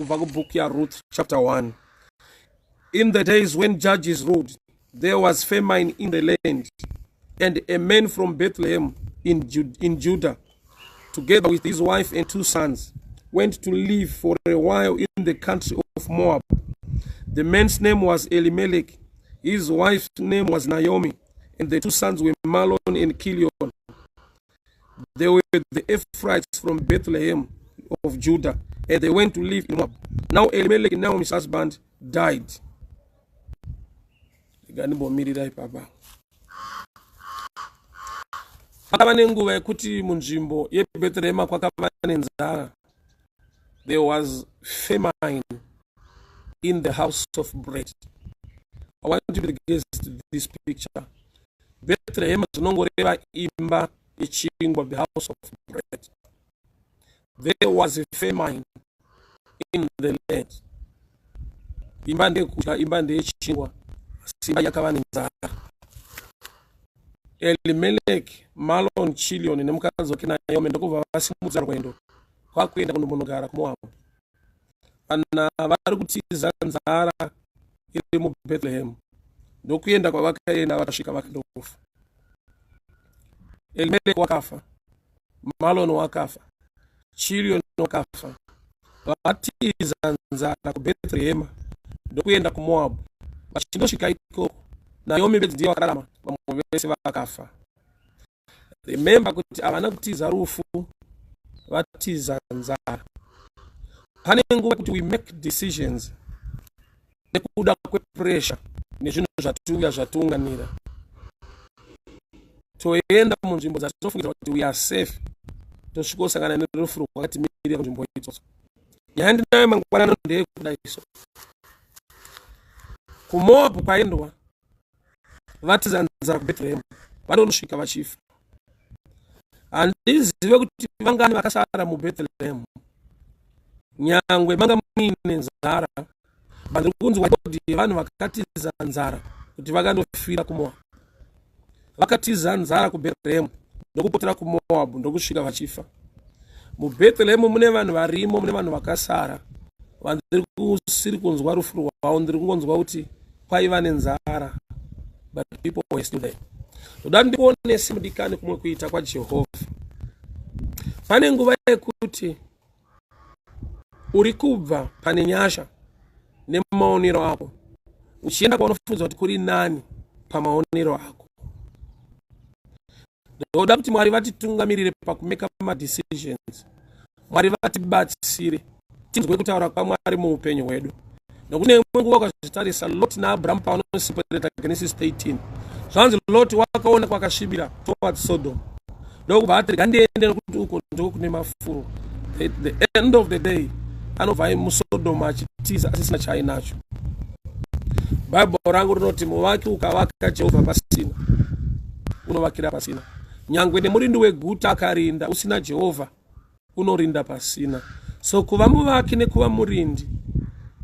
kubva kubook yaRuth chapter 1. In the days when judges ruled, there was famine in the land, and a man from Bethlehem in Judah, together with his wife and 2 sons, went to live for a while in the country of Moab. The man's name was Elimelech, his wife's name was Naomi, and the 2 sons were Mahlon and Chilion. They were the Ephrathites from Bethlehem of Judah, and they went to live in Moab. Now Elimelech, Naomi's husband, died. There was famine in the house of bread. I want you to guess this picture. Bethlehem is no imba of the house of bread. There was a famine in the land. Elimelech, Mahlon, Chilion, nemkazi wake Naomi ndikuva vasimudza rwendo kwakuenda kundombonogara kuMoab. Vana vari kutiza nzara iri muBethlehem. Ndokuenda kwavakaenda vakasvika vakandofa. Elimelech wakafa, Mahlon wakafa, Chilion wakafa. Vatiza nzara kuBethlehem ndokuenda kuMoab. Vachindosvika ikoko, Naomi bedzi ndiye wakararama, vamwe vese vakafa. Remember kuti havana kutiza rufu, vatiza nzara. Pane nguva kuti we make decisions nekuda kwepressure nezvinhu zvatiuya zvatiunganira. Toenda munzvimbo dzatinofungira kuti we are safe, tosvikosangana nerufu rwakatimirira munzvimbo idzodzo. Nyaya ndinayo mangwanani ndeyekuda iso. KuMoab kwaendwa vatiza nzara kuBethlehem, vanondosvika vachifa. Handizive kuti vangani vakasara muBethlehem. Nyangwe manga muine nzara, vandiri kunzwa kuti vanhu vakatiza nzara kuti vakandofira kuMoab. Vakatiza nzara kuBethlehem ndokupotera kuMoab ndokusvika vachifa. MuBethlehem mune vanhu varimo, mune vanhu vakasara. Vandiri kusiri kunzwa rufu rwavo, ndiri kungonzwa kuti kwaiva nenzara, but people were still there. Ndoda ndionese mudikani kumwe kuita kwaJehovha. Pane nguva yekuti uri kubva pane nyasha nemaonero ako uchienda kwaunofunza kuti kuri nani pamaonero ako. Ndoda kuti Mwari vatitungamirire pakumeka madecisions. Mwari vatibatsire tinzwe kutaura kwaMwari muupenyu hwedu. Nokuti nemwe nguva kwazvitarisa Lot naAbraham pavanosipereta Genesis 18, zvanzi Lot wakaona kwakasvibira towards Sodom. Ndokubva ati rega ndiende nokuti uko ndiko kune mafuro. The end of the day anobva muSodom achitiza asisina chaainacho. Bhaibheri rangu rinoti muvaki ukavaka Jehovha pasina, unovakira pasina. Nyangwe nemurindi weguta akarinda usina Jehovha, unorinda pasina. So kuva muvaki nekuva murindi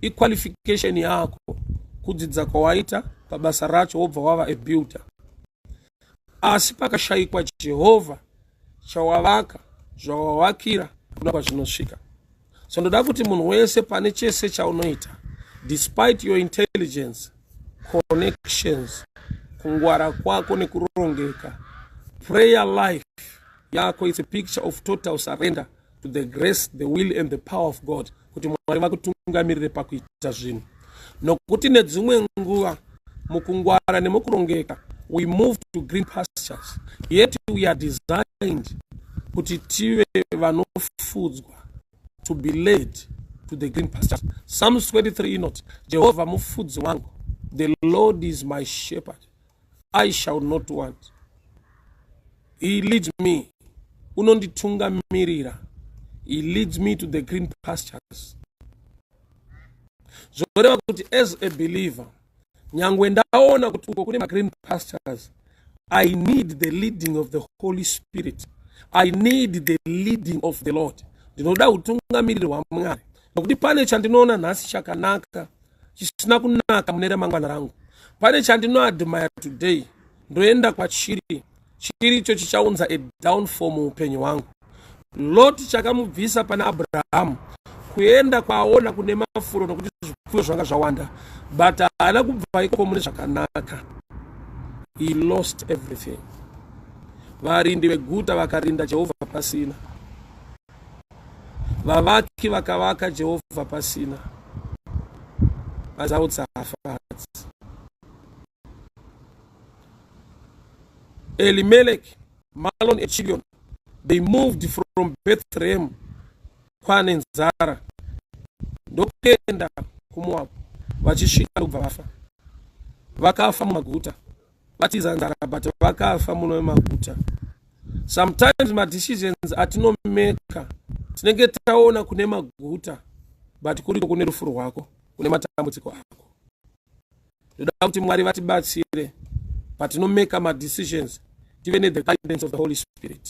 iqualification yako, kudzidza kwawaita pabasa racho wobva wava a builder. Asi pakashayikwa Jehovha, chawavaka, zvawavakira, kuna kwazvinosvika. So ndoda kuti munhu wese pane chese chaunoita, despite your intelligence, connections, kungwara kwako nekurongeka, prayer life yako is a picture of total surrender to the grace, the will and the power of God. Kuti Mwari vakutungamirire pakuita zvinhu. Nokuti nedzimwe nguva mukungwara nemukurongeka we move to green pastures. Yet we are designed kuti tive vanofudzwa, to be led to the green pastures. Psalms 23 inoti Jehovah mufudzi wangu, the Lord is my shepherd, I shall not want. He leads me, unonditungamirira. He leads me to the green pastures. Zvoreva kuti as a believer, nyangwe ndaona kuti uko kune green pastures, I need the leading of the Holy Spirit. I need the leading of the Lord. Ndinoda utungamiriro hwaMwari. Nokuti pane chandinoona nhasi chakanaka, chisina kunaka mune ramangwana rangu. Pane chandinoadmire today, ndoenda kwachiri. Chiri icho chichaunza a downfall muupenyu hwangu. Lot chakamubvisa pana Abraham kuenda kwaona kune mafuro nokuti zvipfuyo zvanga zvawanda, but haana kubva ikoko mune zvakanaka. He lost everything. Varindi veguta vakarinda Jehovha pasina, vavaki vakavaka Jehovha pasina, vazautsafatsi. Elimelech, Mahlon and Chilion, they moved from Bethlehem kwanenzara ndokenda kuMoab, vachisvika kubva vafa. Vakafa mumaguta, vatiza nzara, but vakafa muno maguta. Sometimes my decisions atinomeka tinenge taona kune maguta, but kuriko kune rufu rwako, kune matambudziko ako. Ndoda kuti Mwari vatibatsire patinomeka my decisions tive the guidance of the Holy Spirit.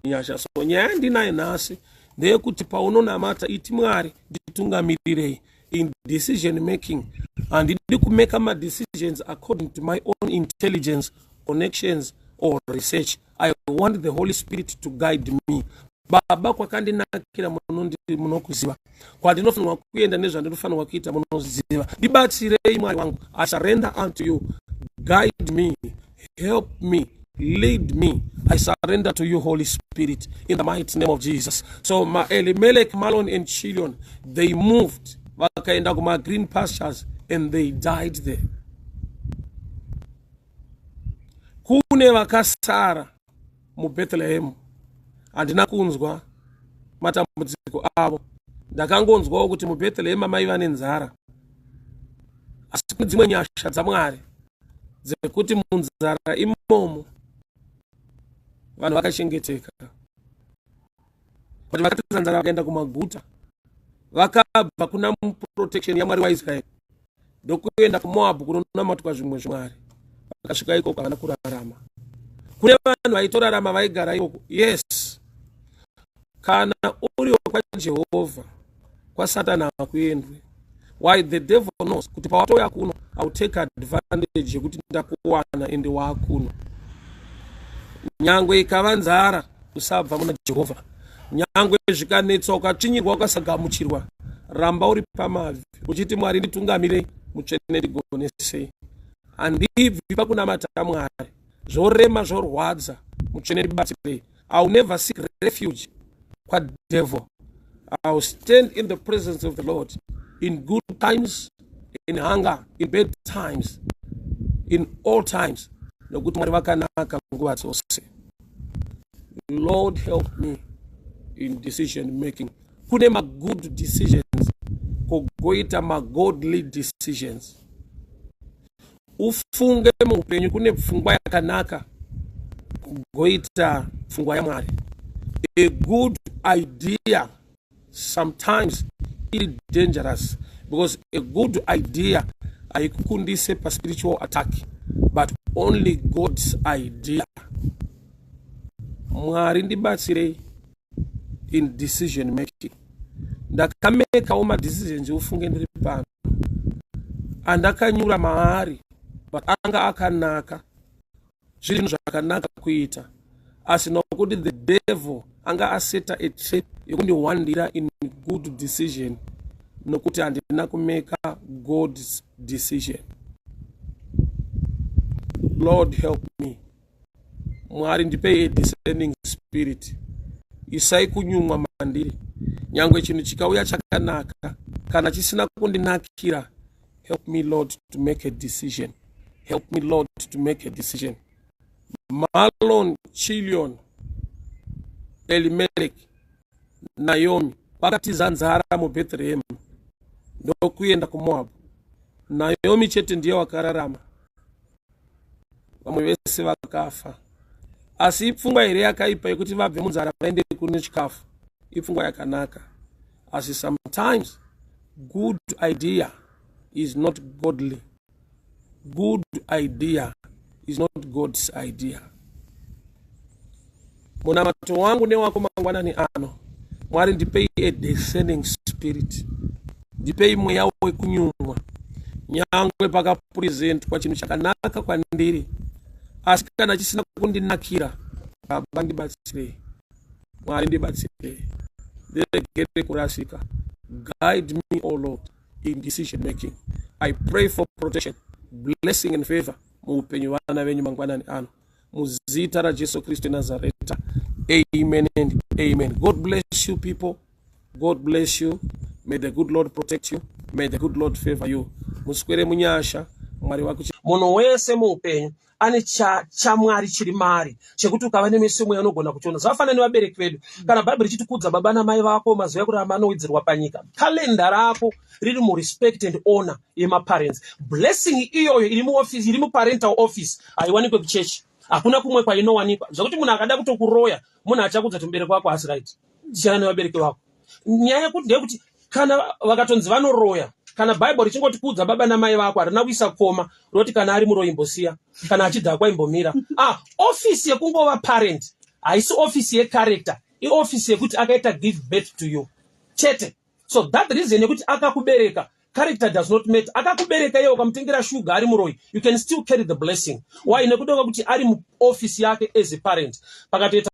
Nyasha so nyaya ndinayo nhasi ndeyekuti paunonamata iti Mwari nditungamirirei in decision making, and ndidi kumeka my decisions according to my own intelligence, connections or research. I want the Holy Spirit to guide me. Baba kwakandinakira munokuziva, kwandinofanirwa kuenda nezvandinofanirwa kuita munoziva. Ndibatsirei Mwari wangu. I surrender unto you. Guide me, help me, lead me. I surrender to you, Holy Spirit, in the mighty name of Jesus. So Elimelech, Mahlon and Chilion, they moved vakaenda kuma green pastures and they died there. Kune vakasara mu Bethlehem, handina kunzwa matambudziko avo. Ndakangonzwawo kuti mu Bethlehem maiva nenzara, asi kune dzimwe nyasha dzaMwari dzekuti munzara imomo vanhu vakachengeteka. Kuti vakatiza nzara vakaenda kumaguta, vakabva kuna protection yaMwari waIsraeri ndokuenda kuMoab kunonamatwa zvimwe zvaMwari. Vakasvika ikoko havana kurarama. Kune vanhu vaitorarama vaigara ikoko. Yes, kana uriwo kwaJehovha, kwaSatani hakuendwi. Why? The devil knows kuti pawatoya kuno I will take advantage yekuti ndakuwana ende wakuno. Nyangwe ikava nzara usabva muna Jehovha, nyangwe zvikanetsa ukatsvinyirwa ukasagamuchirwa, ramba uri pamabvi uchiti Mwari nditungamirei, mutsvene ndigonesei. Handibvi pakunamata Mwari, zvorema zvorwadza, mutsvene ndibatsirei. I will never seek refuge kwadevil. I will stand in the presence of the Lord in good times, in hunger, in bad times, in all times. Nokuti Mwari vakanaka nguva dzose. Lord, help me in decision making. Kune ma good decisions, kugoita ma godly decisions. Ufunge muupenyu kune pfungwa yakanaka, kugoita pfungwa yaMwari. A good idea sometimes is dangerous, because a good idea haikukundise pa spiritual attack, but only God's idea. Mwari ndibatsirei in decision making. Ndakameka uma decisions ufunge ndiri pano, andakanyura maari, but anga akanaka, zvinhu zvakanaka kuita, asi nokuti the devil anga aseta a trap yekundiwandira in good decision, nokuti handina kumeka God's decision. Lord, help me. Mwari ndipe a discerning spirit. Isai kunyumwa mandiri. Nyangwe chinhu chikauya chakanaka, kana chisina kundinakira, help me Lord to make a decision. Help me Lord to make a decision. Mahlon, Chilion, Elimelech, Naomi vakatiza nzara mu Bethlehem ndokuenda kuMoab. Naomi chete ndiye wakararama, vamwe vese vakafa. Asi ipfungwa here yakaipa yekuti vabve munzara vaende kune chikafu, ipfungwa yakanaka. Asi sometimes good idea is not godly. Good idea is not God's idea. Munamato wangu newako mangwanani ano, Mwari ndipei a discerning spirit, ndipei mweya wekunyumwa, nyangwe pakapresent kwa chinhu chakanaka kwandiri, asi kana chisina kundinakira, Baba ndibatsirei. Mwari ndibatsire. Ndiregere kurasika. Guide me, O Lord, in decision making. I pray for protection, blessing and favor. Muupenyu vana venyu mangwanani ano. Muzita ra Jesu Kristu Nazareta. Amen and amen. God bless you, people. God bless you. May the good Lord protect you. May the good Lord favor you. Muswere munyasha. Mwari wako munhu wese muupenyu ane chamwari chiri mari chekuti ukava nemeso imwe anogona kuchiona. Zvakafanana nevabereki vedu. Kana bhaibheri ichitikudza baba namai vako mazuva ekurarama anowedzerwa panyika, kalenda rako riri murespect and honor yemaparents. Blessing iyoyo iri muoffice, iri muparental office, haiwanikwe kuchechi. Hakuna kumwe kwainowanikwa. Zvakuti munhu akada kutokuroya, munhu achakudza kuti mubereki wako hasi right. Chiyana nevabereki vako. Nyaya yekuti ndeyekuti kana vakatonzi vanoroya, kana bhaibheri richingotikudza baba namai vako harina kuisa koma roti kana ari muroyi imbosiya, kana achidhakwa imbomira. Office yekungova parent haisi office yecharacter, ioffice yekuti akaita give birth to you chete. So that reason yekuti akakubereka, character does not matter. Akakubereka iye ukamutengera shuga ari muroyi, you can still carry the blessing. Why? Nekuti kuti ari muoffice yake as a parent. Pakatoita